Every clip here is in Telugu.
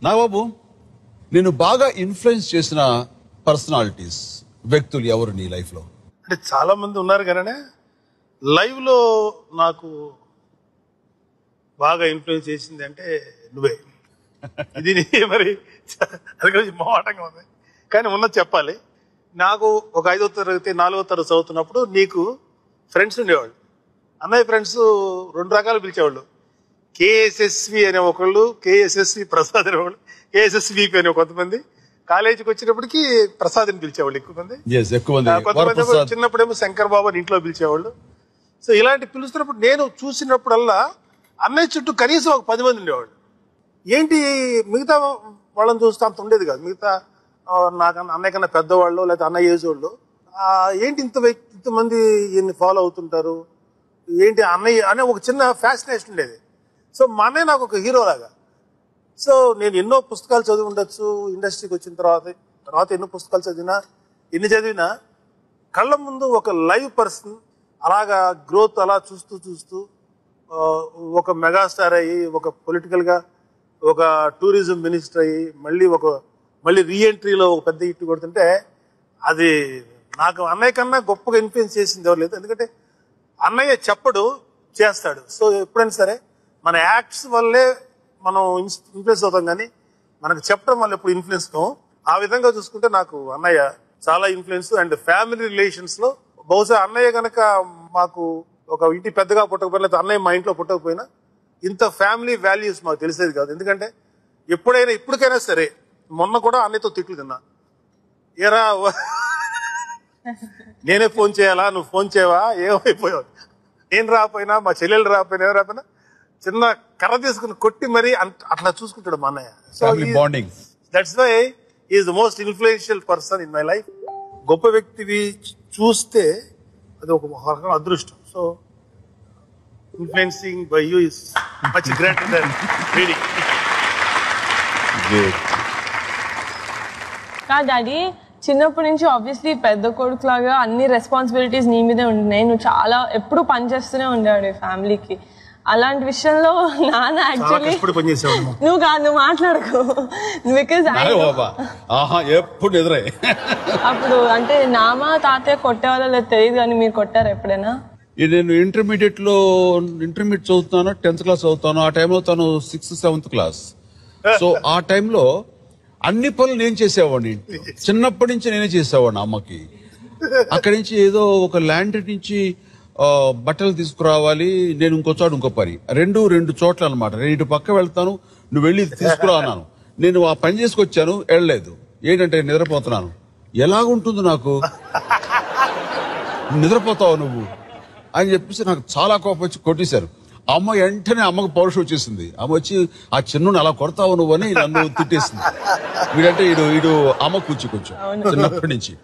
నాగబాబు, నేను బాగా ఇన్ఫ్లుయెన్స్ చేసిన పర్సనాలిటీస్, వ్యక్తులు ఎవరు నీ లైఫ్ లో? అంటే చాలా మంది ఉన్నారు కానీ లైవ్ లో నాకు బాగా ఇన్ఫ్లుయెన్స్ చేసింది అంటే నువ్వే. ఇది మరి అది కొంచెం మొహమాటంగా ఉంది కానీ ఉన్నది చెప్పాలి. నాకు ఒక 5వ తరగతి 4వ తరగతి చదువుతున్నప్పుడు నీకు ఫ్రెండ్స్ ఉండేవాళ్ళు. అన్నయ్య ఫ్రెండ్స్ 2 రకాలు పిలిచేవాళ్ళు. కేఎస్ఎస్వి అనే ఒకళ్ళు, కేఎస్ఎస్వి ప్రసాద్ అనేవాళ్ళు, కేఎస్ఎస్విపి అనే కొంతమంది. కాలేజీకి వచ్చినప్పటికీ ప్రసాద్ అని పిలిచేవాళ్ళు ఎక్కువ మంది. కొంతమంది చిన్నప్పుడేమో శంకర్ బాబు అని ఇంట్లో పిలిచేవాళ్ళు. సో ఇలాంటి పిలుస్తున్నప్పుడు నేను చూసినప్పుడల్లా అన్నయ్య చుట్టూ కనీసం ఒక 10 మంది ఉండేవాళ్ళు. ఏంటి మిగతా వాళ్ళని చూస్తే అంత ఉండేది కాదు. మిగతా నాకన్నా అన్నయ్య కన్నా పెద్దవాళ్ళు లేదా అన్నయ్య ఏజ్ వాళ్ళు ఏంటి ఇంతమంది ఈయన్ని ఫాలో అవుతుంటారు, ఏంటి అన్నయ్య అనే ఒక చిన్న ఫ్యాసినేషన్ ఉండేది. సో మా అన్నయ్య నాకు ఒక హీరో లాగా. సో నేను ఎన్నో పుస్తకాలు చదివి ఉండొచ్చు, ఇండస్ట్రీకి వచ్చిన తర్వాత ఎన్నో పుస్తకాలు ఎన్ని చదివినా కళ్ళ ముందు ఒక లైవ్ పర్సన్ అలాగా గ్రోత్ అలా చూస్తూ ఒక మెగాస్టార్ అయ్యి, ఒక పొలిటికల్ గా ఒక టూరిజం మినిస్టర్ అయ్యి, మళ్ళీ రీఎంట్రీలో ఒక పెద్ద హిట్ కొడుతుంటే అది నాకు అన్నయ్య కన్నా గొప్పగా ఇన్ఫ్లుయెన్స్ చేసింది ఎవరు లేదు. ఎందుకంటే అన్నయ్య చెప్పడు, చేస్తాడు. సో ఎప్పుడైనా సరే మన యాక్ట్స్ వల్లే మనం ఇన్ఫ్లుయెన్స్ అవుతాం కానీ మనకు చెప్పడం వల్ల ఎప్పుడు ఇన్ఫ్లుయెన్స్ కావు. ఆ విధంగా చూసుకుంటే నాకు అన్నయ్య చాలా ఇన్ఫ్లుయెన్స్. అండ్ ఫ్యామిలీ రిలేషన్స్ లో బహుశా అన్నయ్య కనుక మాకు ఒక ఇంటి పెద్దగా పుట్టకపోయినా, లేదా అన్నయ్య మా ఇంట్లో పుట్టకపోయినా ఇంత ఫ్యామిలీ వాల్యూస్ మాకు తెలిసేది కాదు. ఎందుకంటే ఇప్పటికైనా సరే, మొన్న కూడా అన్నయ్యతో తిట్లు తిన్నా. ఏరా నేనే ఫోన్ చేయాలా, నువ్వు ఫోన్ చేయవా, ఏమైపోయావు, నేను రాకపోయినా మా చెల్లెలు రాకపోయినా ఎవరు రాకపోయినా చిన్న కర్ర తీసుకుని కొట్టి మరీ అట్లా చూసుకుంటాడు మా అన్నయ్య. So that's why is the most influential person in my life. గొప్ప వ్యక్తివి చూస్తే అది ఒక రకం అదృష్టం. So influencing by you is much greater than reading. Daddy, చిన్నప్పటి నుంచి ఆబ్వియస్లీ పెద్ద కొడుకు లాగా అన్ని రెస్పాన్సిబిలిటీస్ నీ మీదే ఉంటున్నాయి. నువ్వు చాలా ఎప్పుడు పనిచేస్తూనే ఉండేవాడు ఫ్యామిలీకి. అలాంటి విషయంలో నాన్న యాక్చువల్లీ నువ్వు మాట్లాడకు, బికాజ్ అప్పుడు అంటే నామా తాతయ్య కొట్టేవాళ్ళ లేదు తెలియదు, కానీ మీరు కొట్టారు ఎప్పుడైనా? నేను ఇంటర్మీడియట్ చదువుతాను, 10th క్లాస్ చదువుతాను. ఆ టైంలో తను 6th 7th క్లాస్. సో ఆ టైంలో అన్ని పనులు నేను చేసేవాడిని. చిన్నప్పటి నుంచి నేనే చేసేవాడిని అమ్మకి. అక్కడి నుంచి ఏదో ఒక ల్యాండ్ నుంచి బట్టలు తీసుకురావాలి, నేను ఇంకో పని, రెండు చోట్ల అనమాట. నేను ఇటు పక్క వెళ్తాను, నువ్వు వెళ్ళి తీసుకురా అన్నాను. నేను ఆ పని చేసుకొచ్చాను, వెళ్ళలేదు. ఏంటంటే నిద్రపోతున్నాను. ఎలాగుంటుంది నాకు, నిద్రపోతావు నువ్వు అని చెప్పేసి నాకు చాలా కోపం వచ్చి కొట్టేశారు. అమ్మ వెంటనే అమ్మకు పౌరుషం వచ్చేసింది. అమ్మ వచ్చి ఆ చిన్నుని అలా కొడతావు నువ్వు అని నన్ను తిట్టేసింది. వీడంటే ఇడు అమ్మ కొంచెం చిన్నప్పటి నుంచి.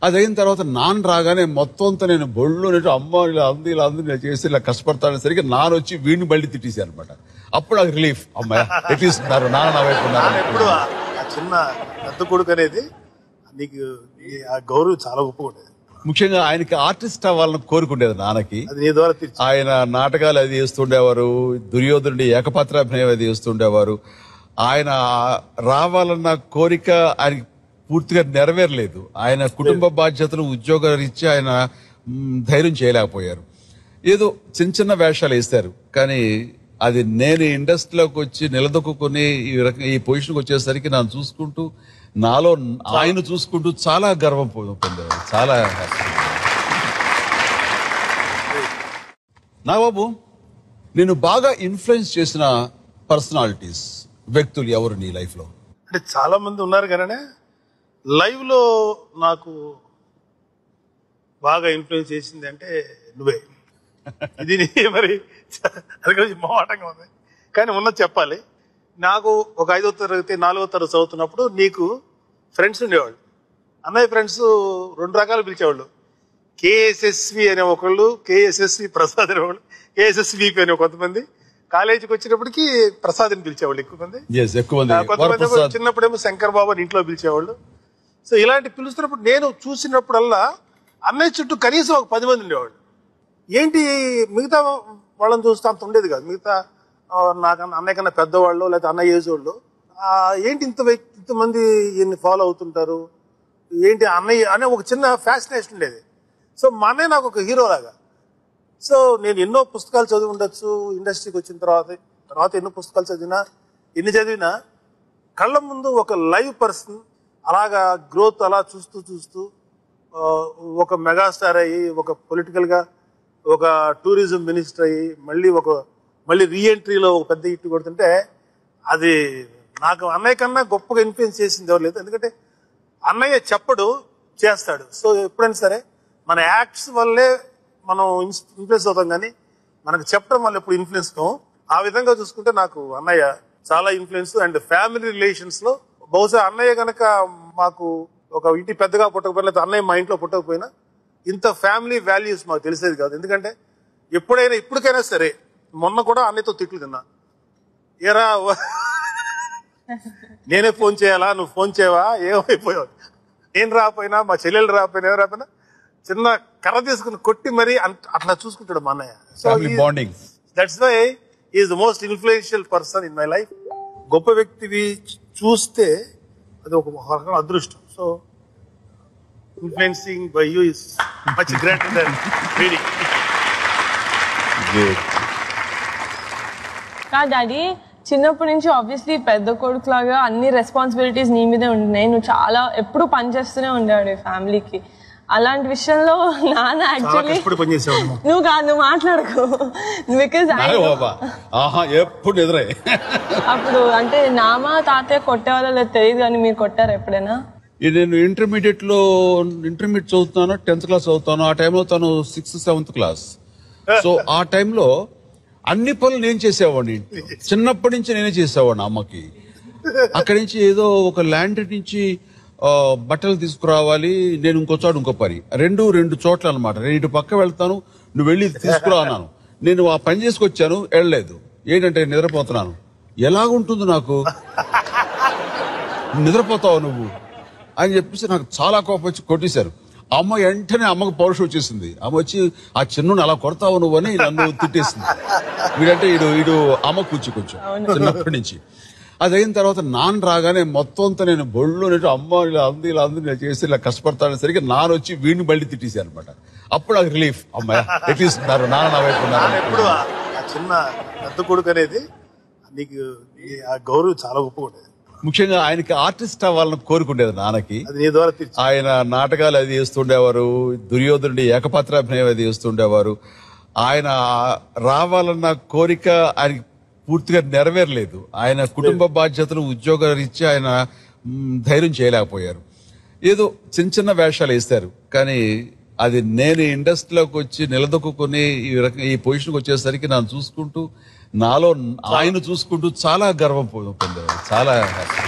అది అయిన తర్వాత నాన్న రాగానే మొత్తం అంతా నేను బొళ్ళు అమ్మ ఇలా అంది చేసి ఇలా కష్టపడతాను సరిగ్గా నాన్న వచ్చి వీడిని బయట తిట్టేశారు అనమాట. అప్పుడు నాకు రిలీఫ్, అమ్మాయి ఎట్టిస్తున్నారు నాన్న నా వైపు ఉన్నారు. ఎప్పుడు చిన్న పెద్ద కొడుకు అనేది నీకు ఆ గౌరవం చాలా గొప్పగా ఉండేది. ముఖ్యంగా ఆయనకి ఆర్టిస్ట్ అవ్వాలని కోరుకుండేది నాన్నకి. ఆయన నాటకాలు అది చేస్తుండేవారు, దుర్యోధనుడి ఏకపాత్రాభినయం అది చేస్తుండేవారు. ఆయన రావాలన్న కోరిక ఆయనకి పూర్తిగా నెరవేరలేదు. ఆయన కుటుంబ బాధ్యతలు, ఉద్యోగ రీత్యా ఆయన ధైర్యం చేయలేకపోయారు. ఏదో చిన్న వేషాలు వేస్తారు. కానీ అది నేను ఇండస్ట్రీలోకి వచ్చి నిలదొక్కుని ఈ పొజిషన్కి వచ్చేసరికి నన్ను చూసుకుంటూ, నాలో ఆయన చూసుకుంటూ చాలా గర్వం పొందేవాడు. చాలా నాగబాబు, నేను బాగా ఇన్ఫ్లుయెన్స్ చేసిన పర్సనాలిటీస్, వ్యక్తులు ఎవరు నీ లైఫ్ లో? అంటే చాలా మంది ఉన్నారు కానీ లైవ్ లో నాకు బాగా ఇన్ఫ్లుయెన్స్ చేసింది అంటే నువ్వే. ఇది మరి అది కొంచెం మొహమాటంగా ఉంది కానీ ఉన్నది చెప్పాలి. నాకు ఒక 5వ తరగతి 4వ తరగతి చదువుతున్నప్పుడు నీకు ఫ్రెండ్స్ ఉండేవాళ్ళు. అన్నయ్య ఫ్రెండ్స్ 2 రకాలు పిలిచేవాళ్ళు. కేఎస్ఎస్వి అనే ఒకళ్ళు, కేఎస్ఎస్వి ప్రసాద్ అనేవాళ్ళు, కేఎస్ఎస్విపి అనే కొంతమంది. కాలేజీకి వచ్చినప్పటికీ ప్రసాద్ అని పిలిచేవాళ్ళు ఎక్కువ మంది. కొంతమంది చిన్నప్పుడేమో శంకర్ బాబు అని ఇంట్లో పిలిచేవాళ్ళు. సో ఇలాంటి పిలుస్తున్నప్పుడు నేను చూసినప్పుడల్లా అన్నయ్య చుట్టూ కనీసం ఒక 10 మంది ఉండేవాళ్ళు. ఏంటి మిగతా వాళ్ళని చూస్తే అంత ఉండేది కాదు. మిగతా నాకన్నా అన్నయ్య కన్నా పెద్దవాళ్ళు లేదా అన్నయ్య ఏజ్ వాళ్ళు ఏంటి ఇంతమంది ఈయన్ని ఫాలో అవుతుంటారు, ఏంటి అన్నయ్య అనే ఒక చిన్న ఫ్యాసినేషన్ ఉండేది. సో మా అన్నయ్య నాకు ఒక హీరో లాగా. సో నేను ఎన్నో పుస్తకాలు చదివి ఉండొచ్చు, ఇండస్ట్రీకి వచ్చిన తర్వాత ఎన్నో పుస్తకాలు ఎన్ని చదివినా కళ్ళ ముందు ఒక లైవ్ పర్సన్ అలాగా గ్రోత్ అలా చూస్తూ ఒక మెగాస్టార్ అయ్యి, ఒక పొలిటికల్గా ఒక టూరిజం మినిస్టర్ అయ్యి, మళ్ళీ రీఎంట్రీలో ఒక పెద్ద హిట్ కొడుతుంటే అది నాకు అన్నయ్య కన్నా గొప్పగా ఇన్ఫ్లుయెన్స్ చేసింది ఎవరు లేదు. ఎందుకంటే అన్నయ్య చెప్పడు, చేస్తాడు. సో ఎప్పుడైనా సరే మన యాక్ట్స్ వల్లే మనం ఇన్ఫ్లుయెన్స్ అవుతాం, కానీ మనకు చెప్పడం వల్ల ఎప్పుడు ఇన్ఫ్లుయెన్స్ కావు. ఆ విధంగా చూసుకుంటే నాకు అన్నయ్య చాలా ఇన్ఫ్లుయెన్స్. అండ్ ఫ్యామిలీ రిలేషన్స్ లో బహుశా అన్నయ్య కనుక మాకు ఒక ఇంటి పెద్దగా పుట్టకపోయినా, లేదా అన్నయ్య మా ఇంట్లో పుట్టకపోయినా ఇంత ఫ్యామిలీ వాల్యూస్ మాకు తెలిసేది కాదు. ఎందుకంటే ఇప్పటికైనా సరే, మొన్న కూడా అన్నయ్యతో తిట్లు తిన్నా, ఏరా నేనే ఫోన్ చేయాలా, నువ్వు ఫోన్ చేయవా, ఏమైపోయావు, నేను రాకపోయినా మా చెల్లెలు రాకపోయినా ఏం రాకపోయినా చిన్న కర్ర తీసుకుని కొట్టి మరీ అట్లా చూసుకుంటాడు మా అన్నయ్య. So that's why is the most influential person in my life. గొప్ప వ్యక్తివి చూస్తే అది ఒక రకం అదృష్టం. So influencing by you is much greater than reading. Daddy చిన్నప్పటి నుంచి ఆబ్వియస్లీ పెద్ద కొడుకు లాగా అన్ని రెస్పాన్సిబిలిటీస్ నీ మీదే ఉంటున్నాయి. నువ్వు చాలా ఎప్పుడు పనిచేస్తూనే ఉండాడు ఫ్యామిలీకి. అలాంటి విషయంలో నాన్న యాక్చువల్లీ నువ్వు మాట్లాడకు, బికాజ్ ఎప్పుడు ఎదురై అప్పుడు అంటే నామా తాతయ్య కొట్టేవాళ్ళ లేదు తెలియదు, కానీ మీరు కొట్టారు ఎప్పుడైనా? నేను ఇంటర్మీడియట్ చదువుతాను, 10th క్లాస్ చదువుతాను. ఆ టైంలో తను 6th 7th క్లాస్. సో ఆ టైంలో అన్ని పనులు నేను చేసేవాడిని. చిన్నప్పటి నుంచి నేనే చేసేవాడిని అమ్మకి. అక్కడి నుంచి ఏదో ఒక ల్యాండ్ నుంచి బట్టలు తీసుకురావాలి, నేను ఇంకో పని, రెండు చోట్ల అనమాట. నేను ఇటు పక్క వెళ్తాను, నువ్వు వెళ్ళి తీసుకురా అన్నాను. నేను ఆ పని చేసుకొచ్చాను, వెళ్ళలేదు. ఏంటంటే నిద్రపోతున్నాను. ఎలాగుంటుంది నాకు, నిద్రపోతావు నువ్వు అని చెప్పేసి నాకు చాలా కోపం వచ్చి కొట్టేశారు. అమ్మ వెంటనే అమ్మకు పౌరుషం వచ్చేసింది. అమ్మ వచ్చి ఆ చిన్నుని అలా కొడతావు నువ్వు అని నన్ను తిట్టేసింది. వీడంటే ఇడు అమ్మ కొంచెం చిన్నప్పటి నుంచి. అది అయిన తర్వాత నాన్న రాగానే మొత్తం అంతా నేను బొళ్ళు అమ్మ ఇలా అంది నేను చేసి ఇలా కష్టపడతాను సరికి నాన్న వచ్చి వీడిని మళ్ళీ తిట్టేశాను అనమాట. అప్పుడు నాకు రిలీఫ్, అమ్మాయి ఎట్లీస్తున్నారు నాన్న నా వైపు ఉన్నారు. ఎప్పుడు ఆ చిన్న పెద్ద కొడుకు అనేది నీకు ఆ గౌరవం చాలా గొప్పగా ఉండేది. ముఖ్యంగా ఆయనకి ఆర్టిస్ట్ అవ్వాలని కోరుకుండేది నాన్నకి. ఆయన నాటకాలు అది చేస్తుండేవారు, దుర్యోధనుడి ఏకపాత్రాభినయం అది చేస్తుండేవారు. ఆయన రావాలన్న కోరిక ఆయనకి పూర్తిగా నెరవేరలేదు. ఆయన కుటుంబ బాధ్యతలు, ఉద్యోగరీత్యా ఆయన ధైర్యం చేయలేకపోయారు. ఏదో చిన్న వేషాలు వేస్తారు, కానీ అది నేను ఇండస్ట్రీలోకి వచ్చి నిలదొక్కుని ఈ పొజిషన్కి వచ్చేసరికి నన్ను చూసుకుంటూ, నాలో ఆయన చూసుకుంటూ చాలా గర్వం పొందేవారు. చాలా హ్యాపీ.